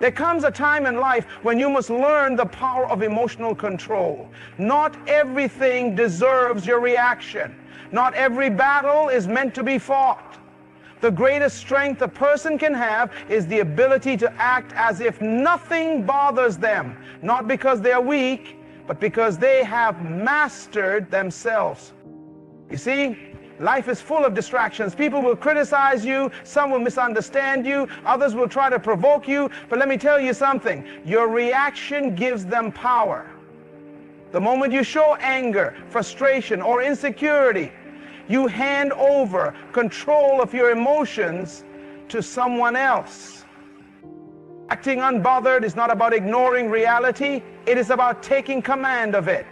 There comes a time in life when you must learn the power of emotional control. Not everything deserves your reaction. Not every battle is meant to be fought. The greatest strength a person can have is the ability to act as if nothing bothers them, not because they are weak, but because they have mastered themselves. You see, life is full of distractions. People will criticize you, some will misunderstand you, others will try to provoke you, but let me tell you something, your reaction gives them power. The moment you show anger, frustration, or insecurity, you hand over control of your emotions to someone else. Acting unbothered is not about ignoring reality, it is about taking command of it.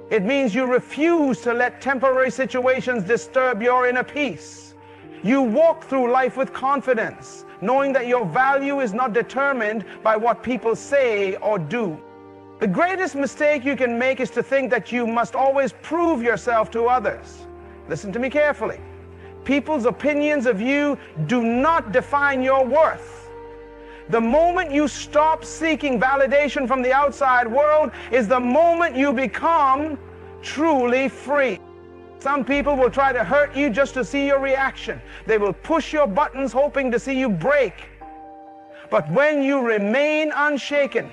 It means you refuse to let temporary situations disturb your inner peace. You walk through life with confidence, knowing that your value is not determined by what people say or do. The greatest mistake you can make is to think that you must always prove yourself to others. Listen to me carefully. People's opinions of you do not define your worth. The moment you stop seeking validation from the outside world is the moment you become truly free. Some people will try to hurt you just to see your reaction. They will push your buttons hoping to see you break. But when you remain unshaken,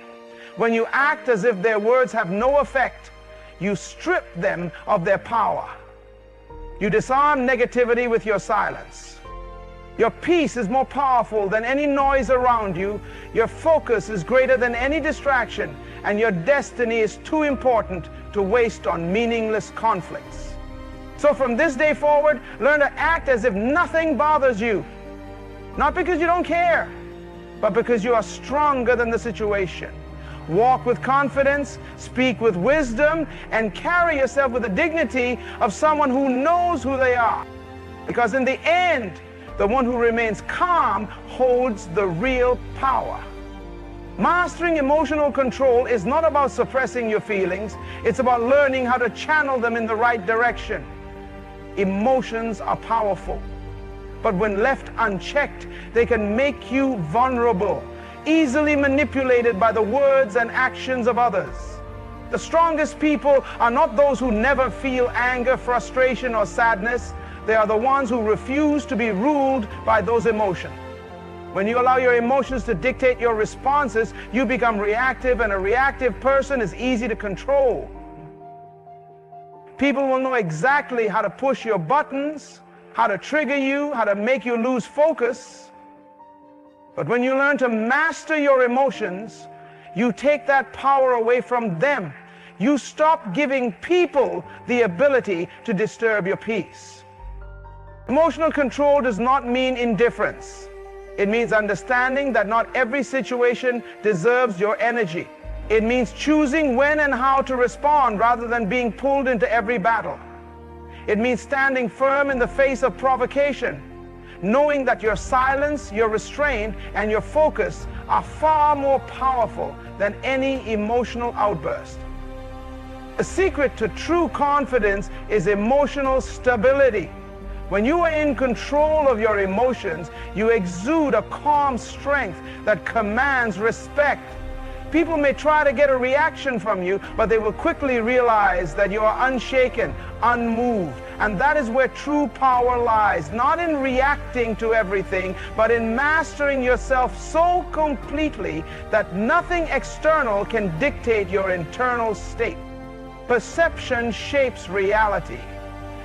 when you act as if their words have no effect, you strip them of their power. You disarm negativity with your silence. Your peace is more powerful than any noise around you. Your focus is greater than any distraction, and your destiny is too important to waste on meaningless conflicts. So from this day forward, learn to act as if nothing bothers you. Not because you don't care, but because you are stronger than the situation. Walk with confidence, speak with wisdom, and carry yourself with the dignity of someone who knows who they are. Because in the end, the one who remains calm holds the real power. Mastering emotional control is not about suppressing your feelings. It's about learning how to channel them in the right direction. Emotions are powerful, but when left unchecked, they can make you vulnerable, easily manipulated by the words and actions of others. The strongest people are not those who never feel anger, frustration, or sadness. They are the ones who refuse to be ruled by those emotions. When you allow your emotions to dictate your responses, you become reactive, and a reactive person is easy to control. People will know exactly how to push your buttons, how to trigger you, how to make you lose focus. But when you learn to master your emotions, you take that power away from them. You stop giving people the ability to disturb your peace. Emotional control does not mean indifference. It means understanding that not every situation deserves your energy. It means choosing when and how to respond rather than being pulled into every battle. It means standing firm in the face of provocation, knowing that your silence, your restraint, and your focus are far more powerful than any emotional outburst. The secret to true confidence is emotional stability. When you are in control of your emotions, you exude a calm strength that commands respect. People may try to get a reaction from you, but they will quickly realize that you are unshaken, unmoved. And that is where true power lies, not in reacting to everything, but in mastering yourself so completely that nothing external can dictate your internal state. Perception shapes reality.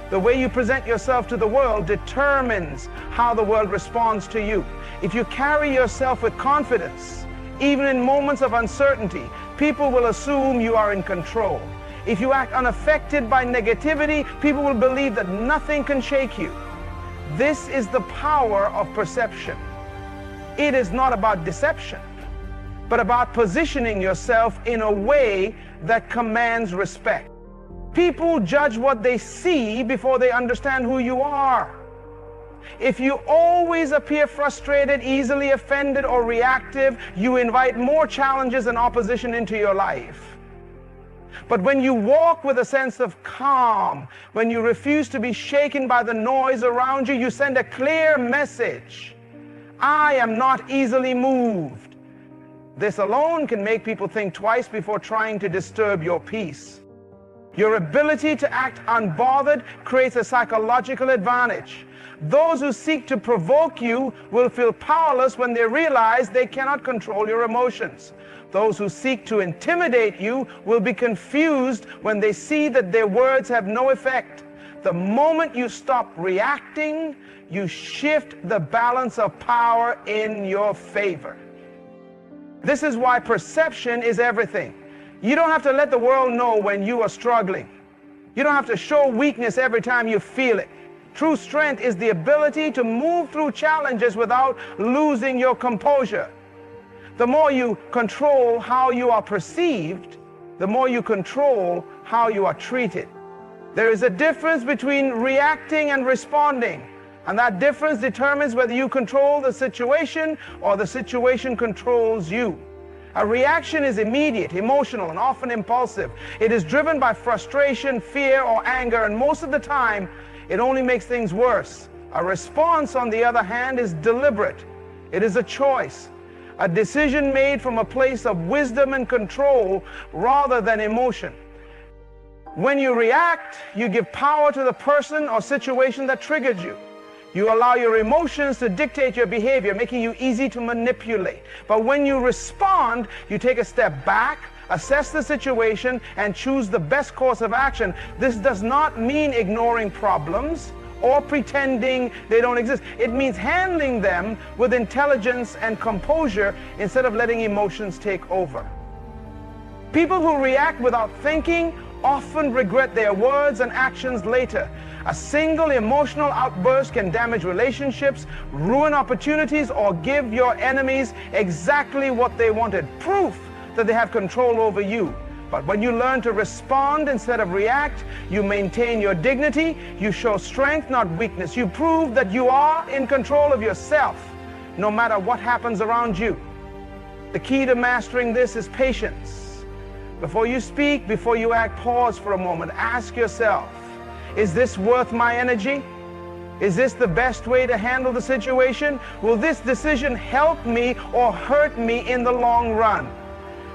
The way you present yourself to the world determines how the world responds to you. If you carry yourself with confidence, even in moments of uncertainty, people will assume you are in control. If you act unaffected by negativity, people will believe that nothing can shake you. This is the power of perception. It is not about deception, but about positioning yourself in a way that commands respect. People judge what they see before they understand who you are. If you always appear frustrated, easily offended, or reactive, you invite more challenges and opposition into your life. But when you walk with a sense of calm, when you refuse to be shaken by the noise around you, you send a clear message. I am not easily moved. This alone can make people think twice before trying to disturb your peace. Your ability to act unbothered creates a psychological advantage. Those who seek to provoke you will feel powerless when they realize they cannot control your emotions. Those who seek to intimidate you will be confused when they see that their words have no effect. The moment you stop reacting, you shift the balance of power in your favor. This is why perception is everything. You don't have to let the world know when you are struggling. You don't have to show weakness every time you feel it. True strength is the ability to move through challenges without losing your composure. The more you control how you are perceived, the more you control how you are treated. There is a difference between reacting and responding, and that difference determines whether you control the situation or the situation controls you. A reaction is immediate, emotional, and often impulsive. It is driven by frustration, fear, or anger, and most of the time, it only makes things worse. A response, on the other hand, is deliberate. It is a choice, a decision made from a place of wisdom and control rather than emotion. When you react, you give power to the person or situation that triggered you. You allow your emotions to dictate your behavior, making you easy to manipulate. But when you respond, you take a step back, assess the situation, and choose the best course of action. This does not mean ignoring problems or pretending they don't exist. It means handling them with intelligence and composure instead of letting emotions take over. People who react without thinking often regret their words and actions later. A single emotional outburst can damage relationships, ruin opportunities, or give your enemies exactly what they wanted, proof that they have control over you. But when you learn to respond instead of react, you maintain your dignity, you show strength, not weakness. You prove that you are in control of yourself, no matter what happens around you. The key to mastering this is patience. Before you speak, before you act, pause for a moment. Ask yourself, is this worth my energy? Is this the best way to handle the situation? Will this decision help me or hurt me in the long run?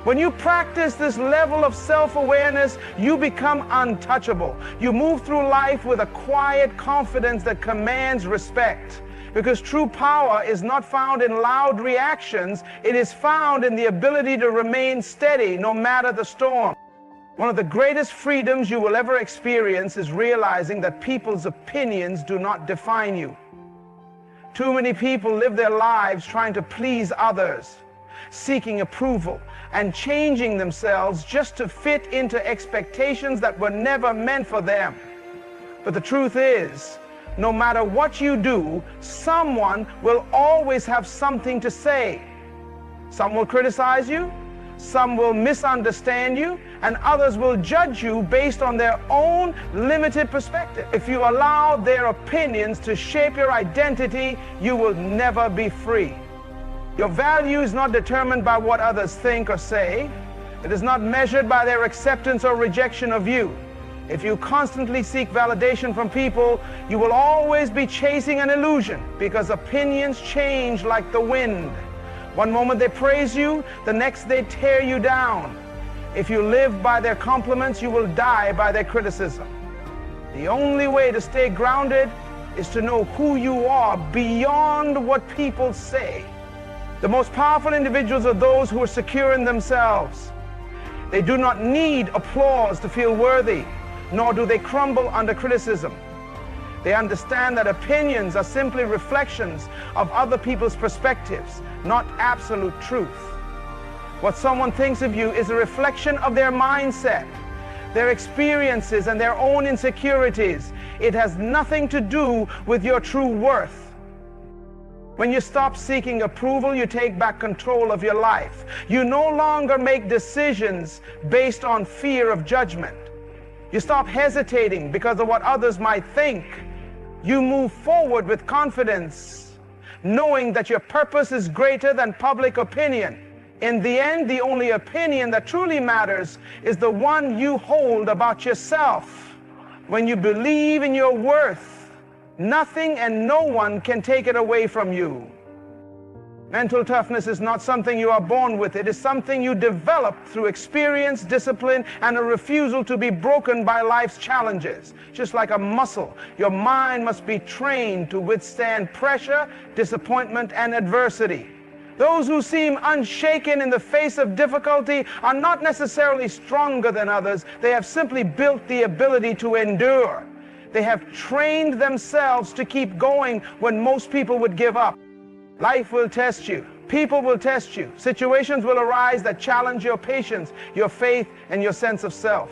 When you practice this level of self-awareness, you become untouchable. You move through life with a quiet confidence that commands respect. Because true power is not found in loud reactions, it is found in the ability to remain steady no matter the storm. One of the greatest freedoms you will ever experience is realizing that people's opinions do not define you. Too many people live their lives trying to please others, seeking approval, and changing themselves just to fit into expectations that were never meant for them. But the truth is, no matter what you do, someone will always have something to say. Some will criticize you, some will misunderstand you, and others will judge you based on their own limited perspective. If you allow their opinions to shape your identity, you will never be free. Your value is not determined by what others think or say. It is not measured by their acceptance or rejection of you. If you constantly seek validation from people, you will always be chasing an illusion, because opinions change like the wind. One moment they praise you, the next they tear you down. If you live by their compliments, you will die by their criticism. The only way to stay grounded is to know who you are beyond what people say. The most powerful individuals are those who are secure in themselves. They do not need applause to feel worthy, nor do they crumble under criticism. They understand that opinions are simply reflections of other people's perspectives, not absolute truth. What someone thinks of you is a reflection of their mindset, their experiences, and their own insecurities. It has nothing to do with your true worth. When you stop seeking approval, you take back control of your life. You no longer make decisions based on fear of judgment. You stop hesitating because of what others might think. You move forward with confidence, knowing that your purpose is greater than public opinion. In the end, the only opinion that truly matters is the one you hold about yourself. When you believe in your worth, nothing and no one can take it away from you. Mental toughness is not something you are born with. It is something you develop through experience, discipline, and a refusal to be broken by life's challenges. Just like a muscle, your mind must be trained to withstand pressure, disappointment, and adversity. Those who seem unshaken in the face of difficulty are not necessarily stronger than others. They have simply built the ability to endure. They have trained themselves to keep going when most people would give up. Life will test you. People will test you. Situations will arise that challenge your patience, your faith, and your sense of self.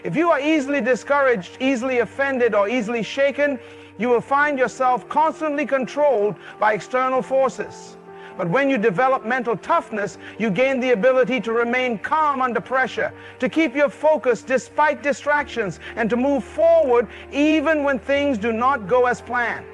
If you are easily discouraged, easily offended, or easily shaken, you will find yourself constantly controlled by external forces. But when you develop mental toughness, you gain the ability to remain calm under pressure, to keep your focus despite distractions, and to move forward even when things do not go as planned.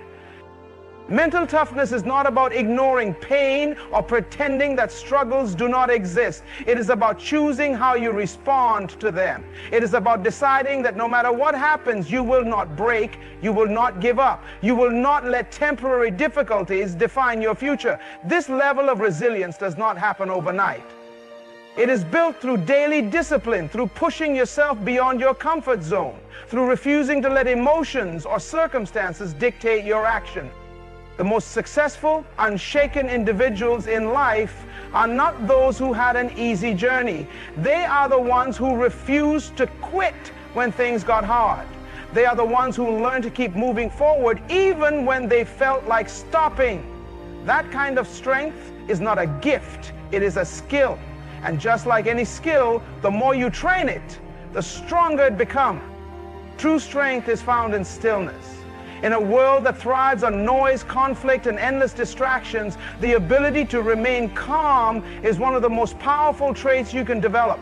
Mental toughness is not about ignoring pain or pretending that struggles do not exist. It is about choosing how you respond to them. It is about deciding that no matter what happens, you will not break, you will not give up, you will not let temporary difficulties define your future. This level of resilience does not happen overnight. It is built through daily discipline, through pushing yourself beyond your comfort zone, through refusing to let emotions or circumstances dictate your action. The most successful, unshaken individuals in life are not those who had an easy journey. They are the ones who refused to quit when things got hard. They are the ones who learned to keep moving forward even when they felt like stopping. That kind of strength is not a gift, it is a skill. And just like any skill, the more you train it, the stronger it becomes. True strength is found in stillness. In a world that thrives on noise, conflict, and endless distractions, the ability to remain calm is one of the most powerful traits you can develop.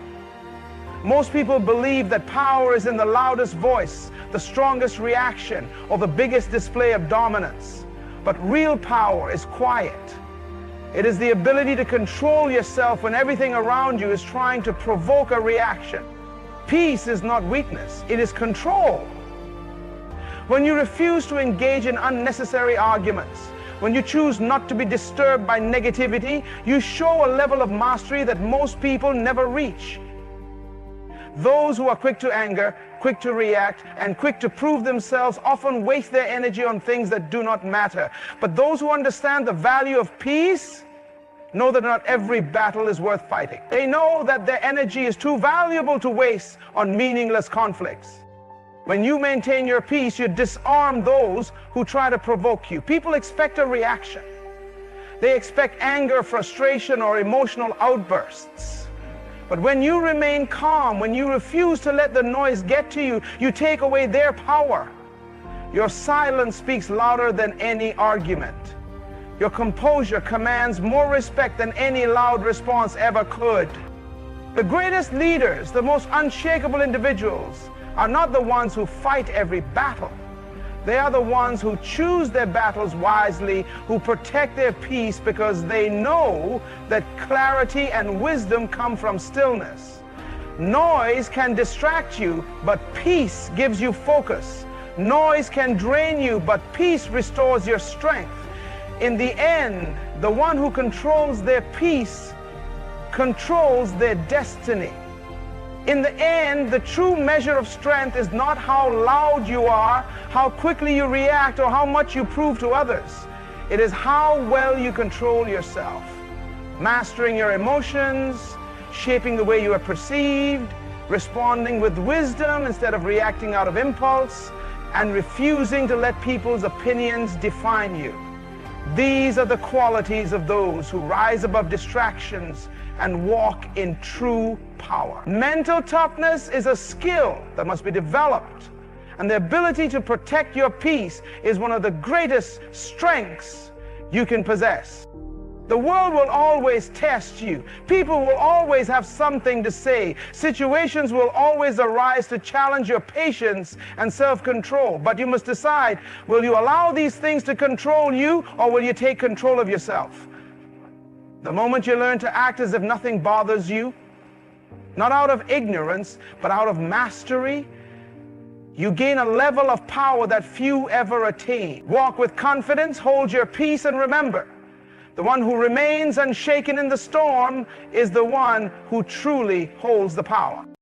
Most people believe that power is in the loudest voice, the strongest reaction, or the biggest display of dominance. But real power is quiet. It is the ability to control yourself when everything around you is trying to provoke a reaction. Peace is not weakness, it is control. When you refuse to engage in unnecessary arguments, when you choose not to be disturbed by negativity, you show a level of mastery that most people never reach. Those who are quick to anger, quick to react, and quick to prove themselves often waste their energy on things that do not matter. But those who understand the value of peace know that not every battle is worth fighting. They know that their energy is too valuable to waste on meaningless conflicts. When you maintain your peace, you disarm those who try to provoke you. People expect a reaction. They expect anger, frustration, or emotional outbursts. But when you remain calm, when you refuse to let the noise get to you, you take away their power. Your silence speaks louder than any argument. Your composure commands more respect than any loud response ever could. The greatest leaders, the most unshakable individuals, are not the ones who fight every battle. They are the ones who choose their battles wisely, who protect their peace because they know that clarity and wisdom come from stillness. Noise can distract you, but peace gives you focus. Noise can drain you, but peace restores your strength. In the end, the one who controls their peace controls their destiny. In the end, the true measure of strength is not how loud you are, how quickly you react, or how much you prove to others. It is how well you control yourself, mastering your emotions, shaping the way you are perceived, responding with wisdom instead of reacting out of impulse, and refusing to let people's opinions define you. These are the qualities of those who rise above distractions and walk in true power. Mental toughness is a skill that must be developed, and the ability to protect your peace is one of the greatest strengths you can possess. The world will always test you. People will always have something to say. Situations will always arise to challenge your patience and self-control. But you must decide, will you allow these things to control you, or will you take control of yourself? The moment you learn to act as if nothing bothers you, not out of ignorance, but out of mastery, you gain a level of power that few ever attain. Walk with confidence, hold your peace, and remember, The one who remains unshaken in the storm is the one who truly holds the power.